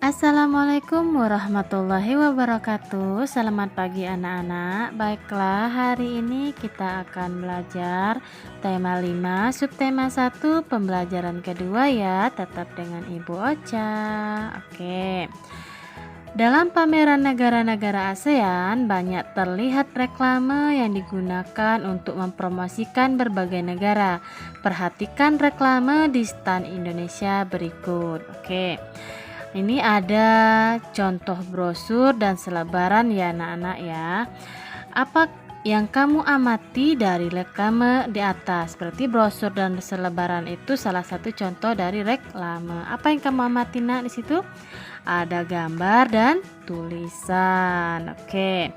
Assalamualaikum warahmatullahi wabarakatuh. Selamat pagi anak-anak. Baiklah, hari ini kita akan belajar tema 5, subtema 1, pembelajaran kedua ya. Tetap dengan Ibu Ocha. Oke. Dalam pameran negara-negara ASEAN, banyak terlihat reklame yang digunakan untuk mempromosikan berbagai negara. Perhatikan reklame di stand Indonesia berikut. Oke. Ini ada contoh brosur dan selebaran ya anak-anak ya. Apa yang kamu amati dari reklame di atas? Berarti brosur dan selebaran itu salah satu contoh dari reklame. Apa yang kamu amati nak di situ? Ada gambar dan tulisan. Oke.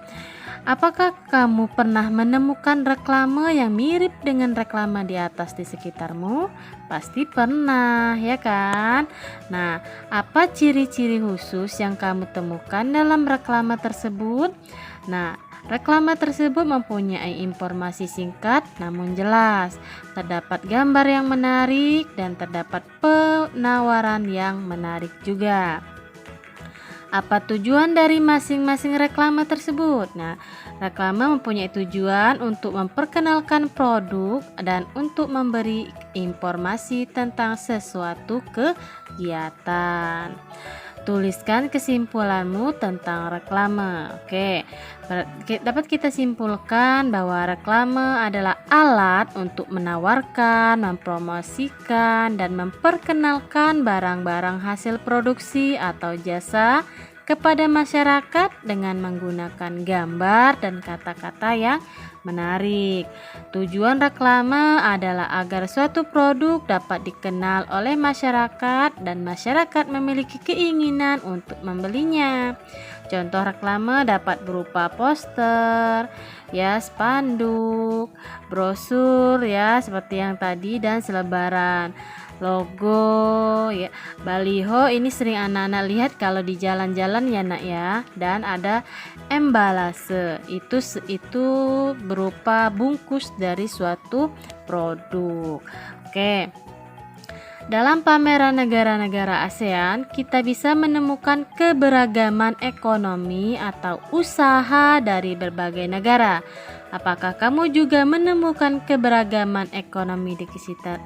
Apakah kamu pernah menemukan reklame yang mirip dengan reklame di atas di sekitarmu? Pasti pernah, ya kan? Nah, apa ciri-ciri khusus yang kamu temukan dalam reklame tersebut? Nah, reklame tersebut mempunyai informasi singkat namun jelas. Terdapat gambar yang menarik dan terdapat penawaran yang menarik juga. Apa tujuan dari masing-masing reklame tersebut? Nah, reklame mempunyai tujuan untuk memperkenalkan produk dan untuk memberi informasi tentang sesuatu kegiatan. Tuliskan kesimpulanmu tentang reklame. Oke, dapat kita simpulkan bahwa reklame adalah alat untuk menawarkan, mempromosikan, dan memperkenalkan barang-barang hasil produksi atau jasa kepada masyarakat dengan menggunakan gambar dan kata-kata yang menarik. Tujuan reklame adalah agar suatu produk dapat dikenal oleh masyarakat dan masyarakat memiliki keinginan untuk membelinya. Contoh reklame dapat berupa poster, ya, spanduk, brosur ya seperti yang tadi dan selebaran. Logo ya, baliho ini sering anak-anak lihat kalau di jalan-jalan ya nak ya, dan ada embalase itu berupa bungkus dari suatu produk. Oke. Dalam pameran negara-negara ASEAN, kita bisa menemukan keberagaman ekonomi atau usaha dari berbagai negara. Apakah kamu juga menemukan keberagaman ekonomi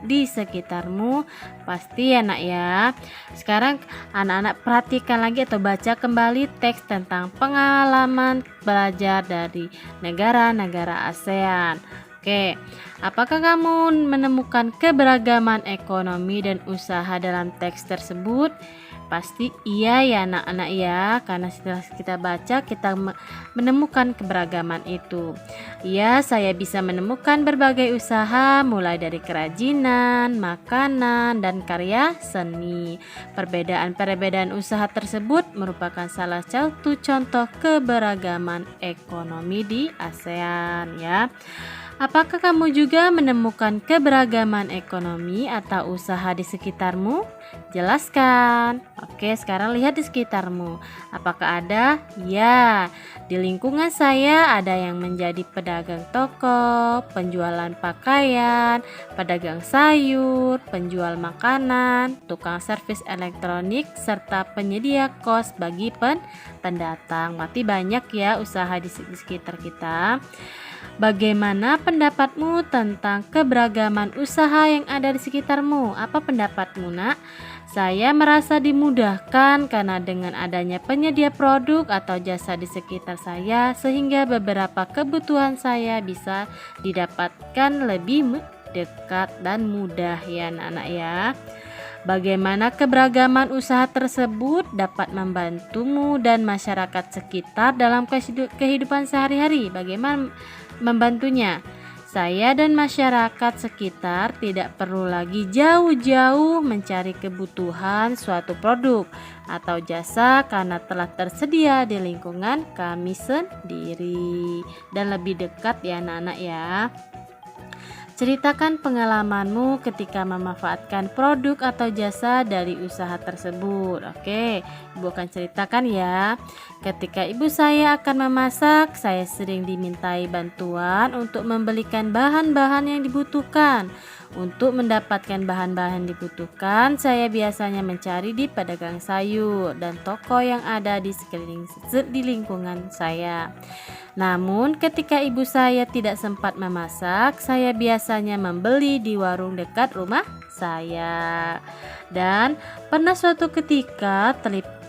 di sekitarmu? Pasti ya nak ya. Sekarang anak-anak perhatikan lagi atau baca kembali teks tentang pengalaman belajar dari negara-negara ASEAN. Oke, apakah kamu menemukan keberagaman ekonomi dan usaha dalam teks tersebut? Pasti iya ya anak-anak ya, karena setelah kita baca kita menemukan keberagaman itu. Ya, saya bisa menemukan berbagai usaha mulai dari kerajinan, makanan, dan karya seni. Perbedaan-perbedaan usaha tersebut merupakan salah satu contoh keberagaman ekonomi di ASEAN ya. Apakah kamu juga menemukan keberagaman ekonomi atau usaha di sekitarmu? Jelaskan. Oke, sekarang lihat di sekitarmu. Apakah ada? Ya, di lingkungan saya ada yang menjadi pedagang toko, penjualan pakaian, pedagang sayur, penjual makanan, tukang servis elektronik, serta penyedia kos bagi pendatang. Berarti banyak ya usaha di sekitar kita. Bagaimana pendapatmu tentang keberagaman usaha yang ada di sekitarmu? Apa pendapatmu nak? Saya merasa dimudahkan karena dengan adanya penyedia produk atau jasa di sekitar saya sehingga beberapa kebutuhan saya bisa didapatkan lebih dekat dan mudah ya anak-anak ya. Bagaimana keberagaman usaha tersebut dapat membantumu dan masyarakat sekitar dalam kehidupan sehari-hari? Bagaimana membantunya? Saya dan masyarakat sekitar tidak perlu lagi jauh-jauh mencari kebutuhan suatu produk atau jasa karena telah tersedia di lingkungan kami sendiri dan lebih dekat ya anak-anak ya. Ceritakan pengalamanmu ketika memanfaatkan produk atau jasa dari usaha tersebut. Oke, Ibu akan ceritakan ya. Ketika ibu saya akan memasak, saya sering dimintai bantuan untuk membelikan bahan-bahan yang dibutuhkan. Untuk mendapatkan bahan-bahan dibutuhkan, saya biasanya mencari di pedagang sayur dan toko yang ada di di lingkungan saya. Namun, ketika ibu saya tidak sempat memasak, saya biasanya membeli di warung dekat rumah saya. Dan pernah suatu ketika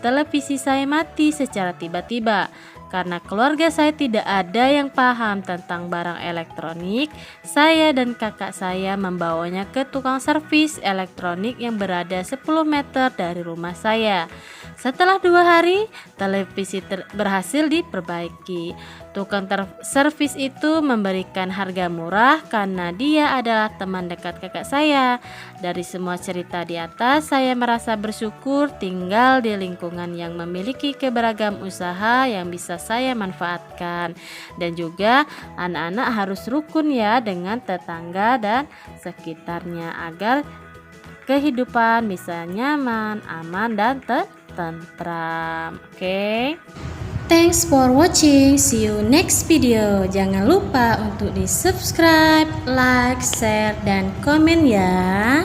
televisi saya mati secara tiba-tiba. Karena keluarga saya tidak ada yang paham tentang barang elektronik, saya dan kakak saya membawanya ke tukang servis elektronik yang berada 10 meter dari rumah saya. Setelah 2 hari, televisi berhasil diperbaiki. Tukang servis itu memberikan harga murah karena dia adalah teman dekat kakak saya. Dari semua cerita di atas, saya merasa bersyukur tinggal di lingkungan yang memiliki keberagam usaha yang bisa saya manfaatkan. Dan juga anak-anak harus rukun ya dengan tetangga dan sekitarnya agar kehidupan bisa nyaman, aman, dan tentram. Oke. Thanks for watching. See you next video. Jangan lupa untuk di subscribe, like, share, dan komen ya.